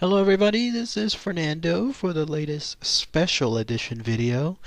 Hello everybody, this is Fernando for the latest special edition video.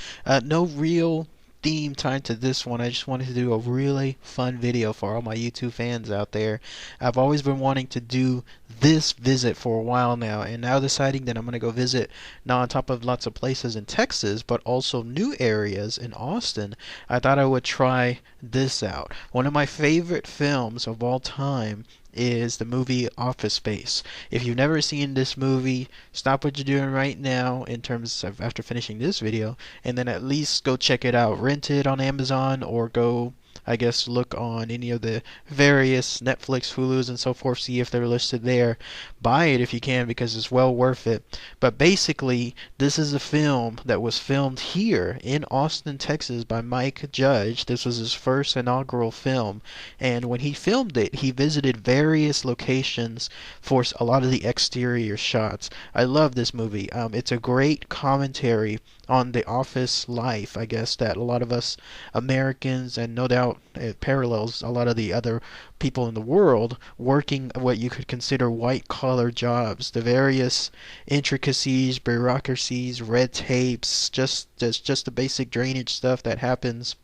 No real theme tied to this one. I just wanted to do a really fun video for all my YouTube fans out there. I've always been wanting to do this visit for a while now, and now deciding that I'm going to go visit, not on top of lots of places in Texas, but also new areas in Austin. I thought I would try this out. One of my favorite films of all time is the movie Office Space. If you've never seen this movie, stop what you're doing right now in terms of after finishing this video, and then at least go check it out. Rent it on Amazon or go, I guess, look on any of the various Netflix, Hulus, and so forth, see if they're listed there. Buy it if you can because it's well worth it. But basically, this is a film that was filmed here in Austin, Texas by Mike Judge. This was his first inaugural film, and when he filmed it, he visited various locations for a lot of the exterior shots. I love this movie. It's a great commentary on the office life, I guess, that a lot of us Americans, and no doubt it parallels a lot of the other people in the world working what you could consider white collar jobs, the various intricacies, bureaucracies, red tapes, just the basic drainage stuff that happens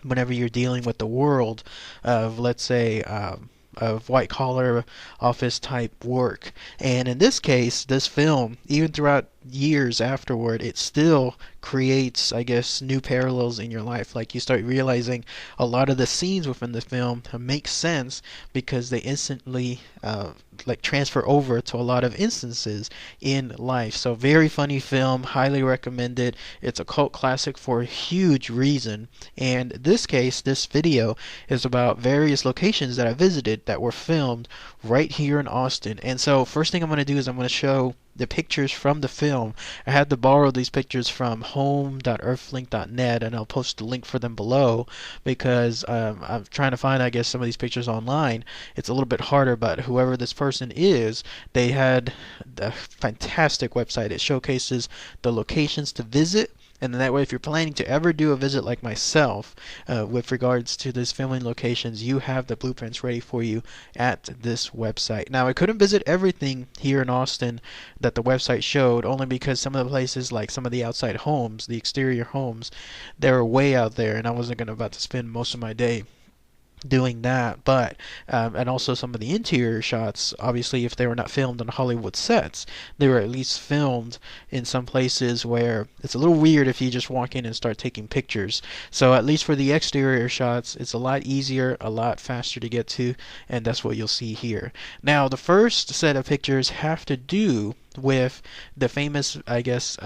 whenever you're dealing with the world of, let's say, of white collar office type work. And in this case, this film, even throughout years afterward, it still creates, I guess, new parallels in your life. Like you start realizing a lot of the scenes within the film make sense because they instantly like transfer over to a lot of instances in life. So very funny film, highly recommended. It's a cult classic for a huge reason. And this case, this video is about various locations that I visited that were filmed right here in Austin. And so first thing I'm going to do is I'm going to show the pictures from the film. I had to borrow these pictures from home.earthlink.net, and I'll post the link for them below because I'm trying to find, I guess, some of these pictures online. It's a little bit harder, but whoever this person is, they had a fantastic website. It showcases the locations to visit, and then that way, if you're planning to ever do a visit like myself, with regards to these filming locations, you have the blueprints ready for you at this website. Now, I couldn't visit everything here in Austin that the website showed, only because some of the places, like some of the outside homes, the exterior homes, they were way out there, and I wasn't going to about to spend most of my day doing that. But and also some of the interior shots, obviously if they were not filmed on Hollywood sets, they were at least filmed in some places where it's a little weird if you just walk in and start taking pictures. So at least for the exterior shots, it's a lot easier, a lot faster to get to, and that's what you'll see here. Now the first set of pictures have to do with the famous, I guess,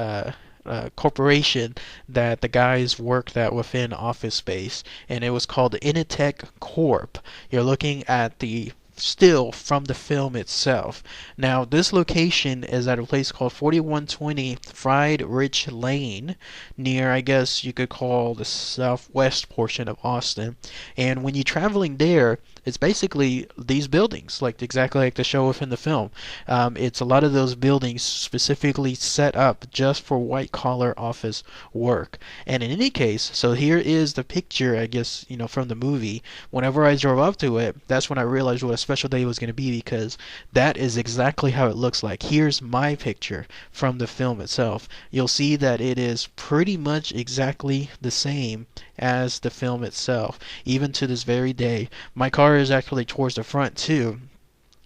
corporation that the guys worked at within Office Space, and it was called Initech Corp. You're looking at the still from the film itself. Now, this location is at a place called 4120 Fried Rich Lane, near, I guess you could call the southwest portion of Austin. And when you're traveling there, it's basically these buildings, like exactly like the show within the film. It's a lot of those buildings specifically set up just for white collar office work. And in any case, so here is the picture, I guess, from the movie. Whenever I drove up to it, that's when I realized what a special day was going to be, because that is exactly how it looks like. Here's my picture from the film itself. You'll see that it is pretty much exactly the same as the film itself, even to this very day. My car is actually towards the front too.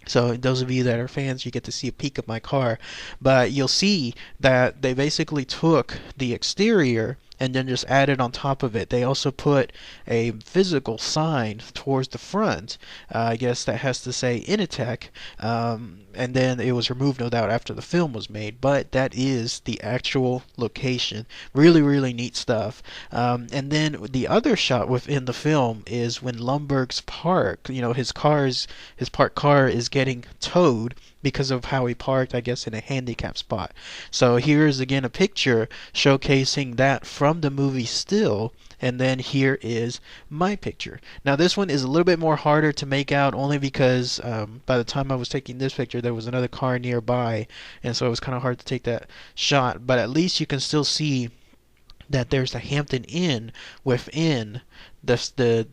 So those of you that are fans, you get to see a peek of my car. But you'll see that they basically took the exterior and then just added on top of it. They also put a physical sign towards the front, I guess that has to say Initech, and then it was removed, no doubt, after the film was made, but that is the actual location. Really, really neat stuff. And then the other shot within the film is when Lumberg's park, his parked car is getting towed because of how he parked, I guess, in a handicap spot. So here's again a picture showcasing that from the movie still, and then here is my picture. Now this one is a little bit more harder to make out, only because by the time I was taking this picture there was another car nearby, and so it was kind of hard to take that shot, but at least you can still see that there's a Hampton Inn within the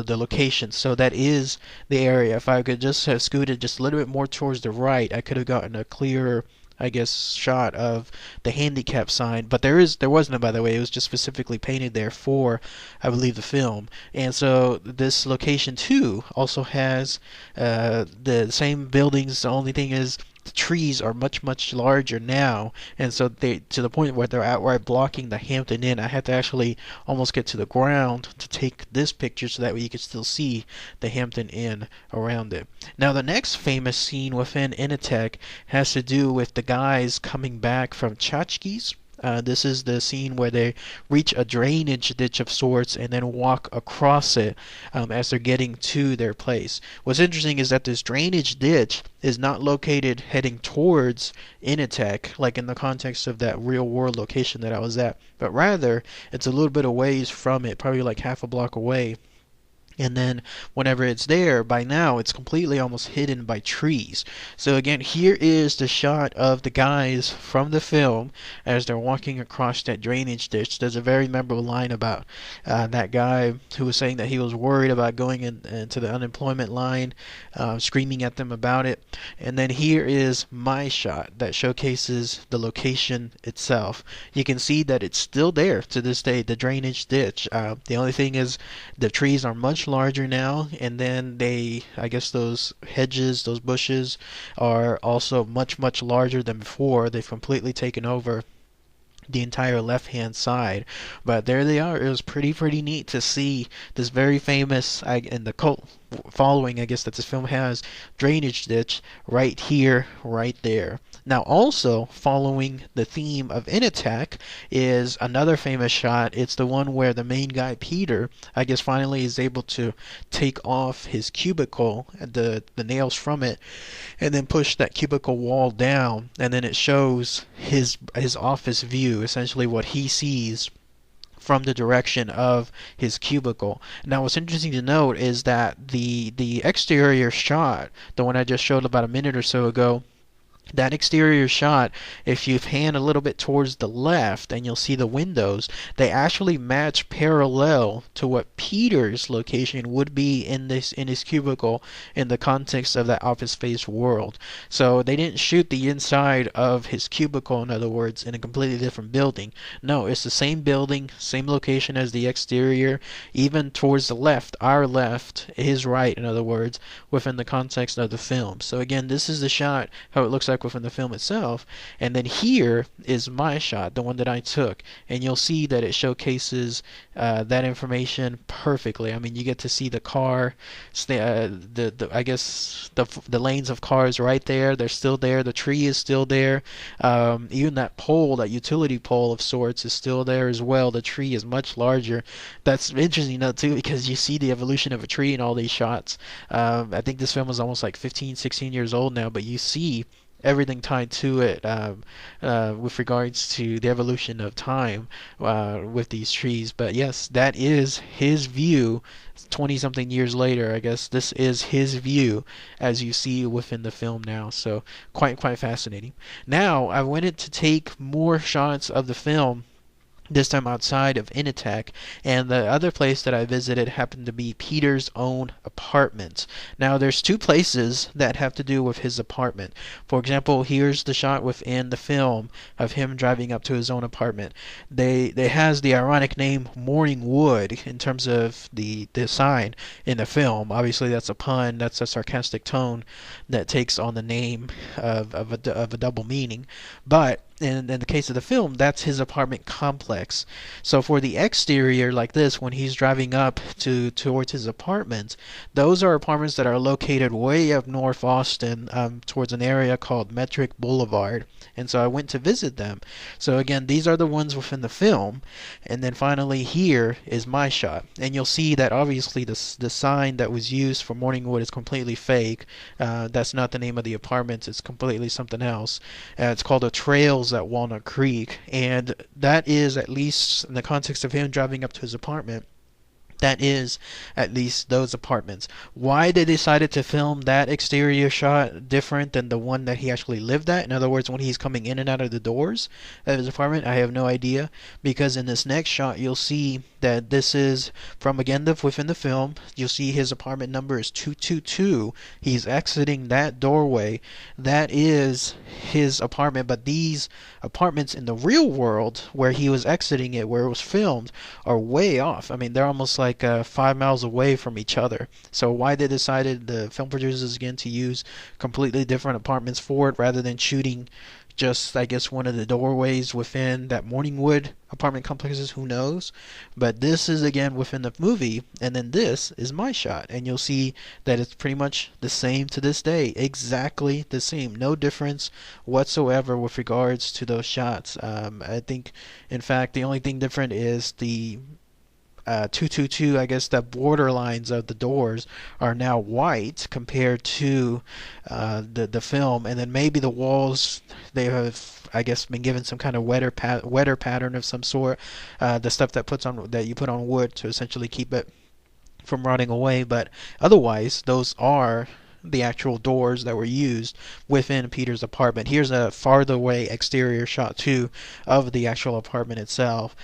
location. So that is the area. If I could just have scooted just a little bit more towards the right, I could have gotten a clearer, I guess, shot of the handicap sign. But there wasn't, by the way. It was just specifically painted there for, I believe, the film. And so this location too also has the same buildings. The only thing is the trees are much larger now, and so they, to the point where they're outright blocking the Hampton Inn. I had to actually almost get to the ground to take this picture so that way you could still see the Hampton Inn around it. Now the next famous scene within Initech has to do with the guys coming back from Chachki's. This is the scene where they reach a drainage ditch of sorts and then walk across it as they're getting to their place. What's interesting is that this drainage ditch is not located heading towards Initech, like in the context of that real world location that I was at, but rather it's a little bit away from it, probably like half a block away. And then whenever it's there, by now it's completely almost hidden by trees. So again, here is the shot of the guys from the film as they're walking across that drainage ditch. There's a very memorable line about that guy who was saying that he was worried about going into the unemployment line, screaming at them about it. And then here is my shot that showcases the location itself. You can see that it's still there to this day, the drainage ditch. The only thing is the trees are much larger now, and then I guess those hedges, those bushes are also much larger than before. They've completely taken over the entire left hand side, but there they are. It was pretty neat to see this very famous and the cult following, I guess, that this film has, drainage ditch right here, right there. Now also following the theme of Initech is another famous shot. It's the one where the main guy Peter, I guess, finally is able to take off his cubicle, the nails from it, and then push that cubicle wall down, and then it shows his office view, essentially what he sees from the direction of his cubicle. Now what's interesting to note is that the exterior shot, the one I just showed about a minute or so ago, that exterior shot, if you pan a little bit towards the left and you'll see the windows, they actually match parallel to what Peter's location would be in his cubicle in the context of that office space world. So they didn't shoot the inside of his cubicle, in other words, in a completely different building. No, it's the same building, same location as the exterior, even towards the left, our left, his right, in other words, within the context of the film. So again, this is the shot, how it looks like within the film itself, and then here is my shot, the one that I took, and you'll see that it showcases that information perfectly. I mean, you get to see the car, I guess the lanes of cars right there. They're still there. The tree is still there. Even that pole, that utility pole of sorts, is still there as well. The tree is much larger. That's interesting, though, too, because you see the evolution of a tree in all these shots. I think this film is almost like 15, 16 years old now, but you see everything tied to it with regards to the evolution of time with these trees. But yes, that is his view 20 something years later. I guess this is his view as you see within the film now. So quite fascinating. Now I wanted to take more shots of the film, this time outside of Initech, and the other place that I visited happened to be Peter's own apartment. Now there's two places that have to do with his apartment. For example, here's the shot within the film of him driving up to his own apartment. They has the ironic name Morning Wood in terms of the sign in the film. Obviously that's a pun, that's a sarcastic tone that takes on the name of a double meaning, but in the case of the film, that's his apartment complex. So for the exterior, like this, when he's driving up towards his apartment, those are apartments that are located way up north Austin, towards an area called Metric Boulevard. And so I went to visit them. So again, these are the ones within the film. And then finally here is my shot. And you'll see that obviously the sign that was used for Morningwood is completely fake. That's not the name of the apartment. It's completely something else. It's called a Trails at Walnut Creek. And that is, at least in the context of him driving up to his apartment, That is at least those apartments. Why they decided to film that exterior shot different than the one that he actually lived at, in other words, when he's coming in and out of the doors of his apartment, I have no idea. Because in this next shot, you'll see that this is from again within the film. You'll see his apartment number is 222. He's exiting that doorway. That is his apartment. But these apartments in the real world, where he was exiting it, where it was filmed, are way off. I mean, they're almost like 5 miles away from each other. So why they decided, the film producers again, to use completely different apartments for it rather than shooting just, I guess, one of the doorways within that Morningwood apartment complexes, who knows. But this is again within the movie, and then this is my shot, and you'll see that it's pretty much the same to this day, exactly the same, no difference whatsoever with regards to those shots. I think, in fact, the only thing different is the 222, I guess the borderlines of the doors are now white compared to the film, and then maybe the walls, they have, I guess, been given some kind of wetter pattern of some sort, the stuff that you put on wood to essentially keep it from rotting away. But otherwise, those are the actual doors that were used within Peter's apartment. Here's a farther away exterior shot too of the actual apartment itself.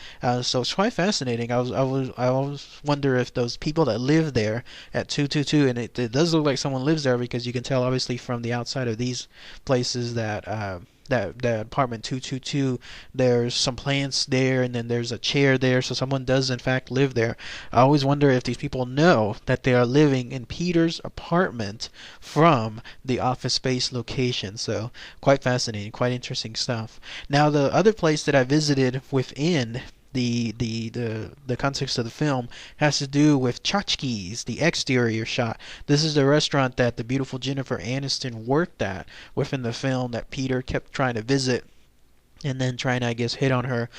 So it's quite fascinating. I always wonder if those people that live there at 222, and it does look like someone lives there, because you can tell obviously from the outside of these places that that apartment 222, there's some plants there, and then there's a chair there, so someone does in fact live there. I always wonder if these people know that they are living in Peter's apartment from the Office Space location. So quite fascinating, quite interesting stuff. Now, the other place that I visited within the context of the film has to do with Tchotchkes, the exterior shot. This is the restaurant that the beautiful Jennifer Aniston worked at within the film, that Peter kept trying to visit and then trying to, I guess, hit on her.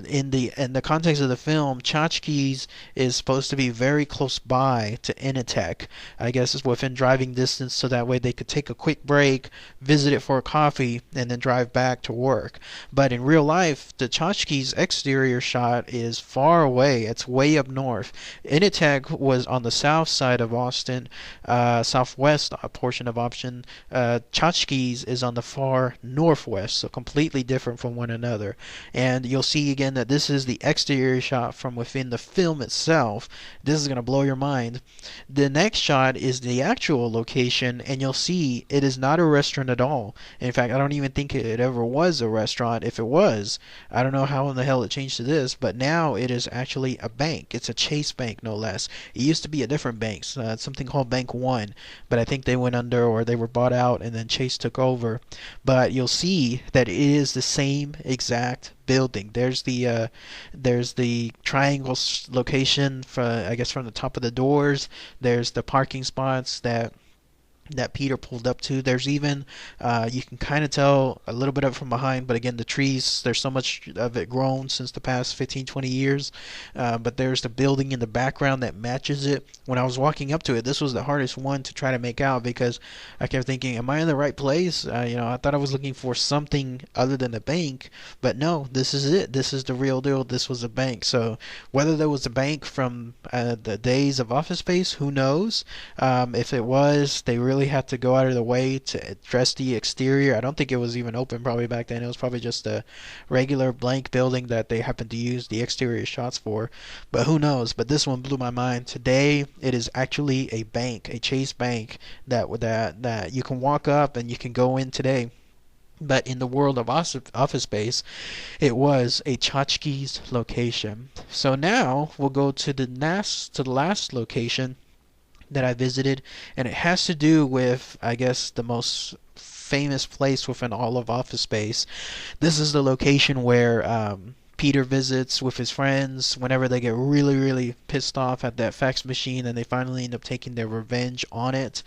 In the context of the film, Tchotchkes is supposed to be very close by to Initech. I guess it's within driving distance, so that way they could take a quick break, visit it for a coffee, and then drive back to work. But in real life, the Tchotchkes exterior shot is far away. It's way up north. Initech was on the south side of Austin, southwest portion of Austin. Tchotchkes is on the far northwest, so completely different from one another. And you'll see again that this is the exterior shot from within the film itself. This is going to blow your mind. The next shot is the actual location, and you'll see it is not a restaurant at all. In fact, I don't even think it ever was a restaurant. If it was, I don't know how in the hell it changed to this, but now it is actually a bank. It's a Chase Bank, no less. It used to be a different bank, something called Bank One, but I think they went under, or they were bought out, and then Chase took over. But you'll see that it is the same exact building. There's the triangle location for, I guess, from the top of the doors. There's the parking spots that Peter pulled up to. There's even, you can kind of tell a little bit of it from behind, but again, the trees, there's so much of it grown since the past 15-20 years. But there's the building in the background that matches it. When I was walking up to it, this was the hardest one to try to make out, because I kept thinking, am I in the right place? I thought I was looking for something other than a bank, but no, this is it. This is the real deal. This was a bank. So whether there was a bank from the days of Office Space, who knows? If it was, they really had to go out of the way to address the exterior. I don't think it was even open probably back then. It was probably just a regular blank building that they happened to use the exterior shots for. But who knows? But this one blew my mind. Today, it is actually a bank, a Chase Bank, that you can walk up and you can go in today. But in the world of Office Space, it was a Tchotchkes location. So now we'll go to the last location that I visited, and it has to do with, I guess, the most famous place within all of Office Space. This is the location where Peter visits with his friends whenever they get really, really pissed off at that fax machine, and they finally end up taking their revenge on it.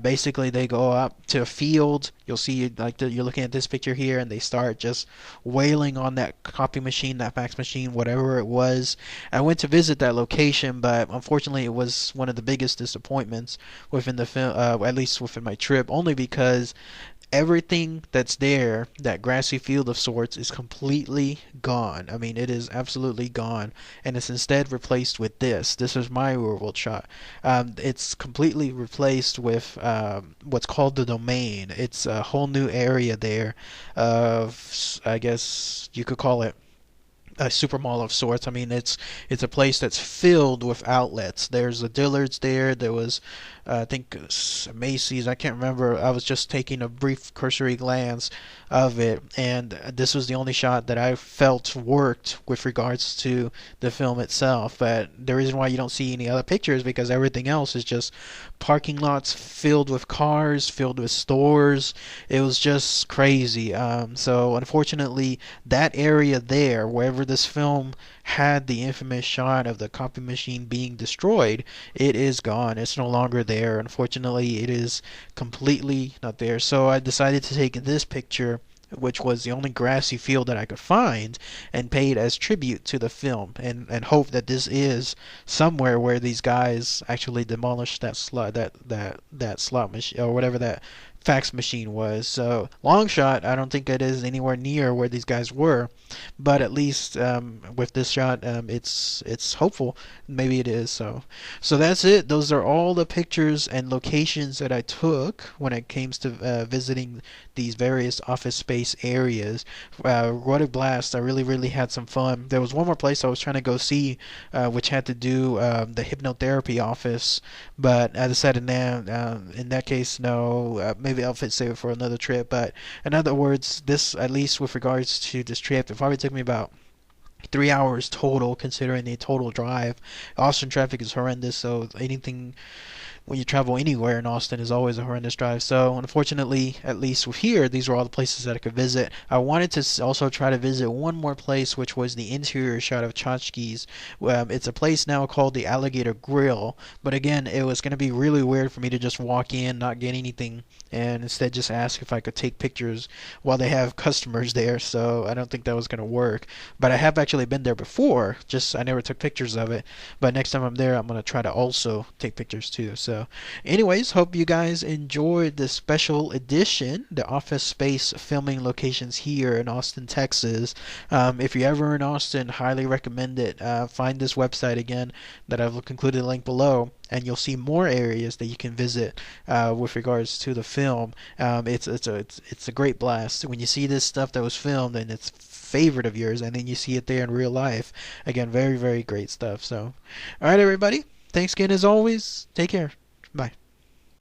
Basically, they go up to a field. You'll see, you're looking at this picture here, and they start just wailing on that copy machine, that fax machine, whatever it was. I went to visit that location, but unfortunately, it was one of the biggest disappointments within the film, at least within my trip, only because everything that's there, that grassy field of sorts, is completely gone. I mean, it is absolutely gone, and it's instead replaced with this. This is my real world shot. It's completely replaced with what's called the domain. It's a whole new area there of, I guess you could call it a super mall of sorts. I mean, it's a place that's filled with outlets. There's a Dillard's there. There was, I think, Macy's. I can't remember. I was just taking a brief cursory glance of it, and this was the only shot that I felt worked with regards to the film itself. But the reason why you don't see any other pictures because everything else is just parking lots filled with cars, filled with stores. It was just crazy. So unfortunately, that area there, wherever this film had the infamous shot of the copy machine being destroyed, it is gone. It's no longer there. Unfortunately, it is completely not there. So I decided to take this picture, which was the only grassy field that I could find, and pay it as tribute to the film, and hope that this is somewhere where these guys actually demolished that slot machine or whatever that fax machine was. So long shot, I don't think it is anywhere near where these guys were, but at least with this shot, it's hopeful. Maybe it is. So that's it. Those are all the pictures and locations that I took when it came to visiting these various office space areas. What a blast! I really had some fun. There was one more place I was trying to go see, which had to do the hypnotherapy office, but I decided, nah, in that case, no. Maybe I'll save it for another trip. But in other words, this, at least with regards to this trip, it probably took me about 3 hours total, considering the total drive. Austin traffic is horrendous, so anything when you travel anywhere in Austin is always a horrendous drive. So unfortunately, at least with here, these were all the places that I could visit. I wanted to also try to visit one more place, which was the interior shot of Tchotchke's. It's a place now called the Alligator Grill, but again, it was going to be really weird for me to just walk in, not get anything, and instead just ask if I could take pictures while they have customers there. So I don't think that was going to work. But I have actually been there before, just I never took pictures of it. But next time I'm there, I'm going to try to also take pictures too. So anyways, hope you guys enjoyed this special edition, the office space filming locations here in Austin, Texas. If you're ever in Austin, highly recommend it. Find this website again that I've included a link below, and you'll see more areas that you can visit with regards to the film. It's a great blast when you see this stuff that was filmed and it's favorite of yours, and then you see it there in real life. Again, very great stuff. So, all right, everybody. Thanks again as always. Take care.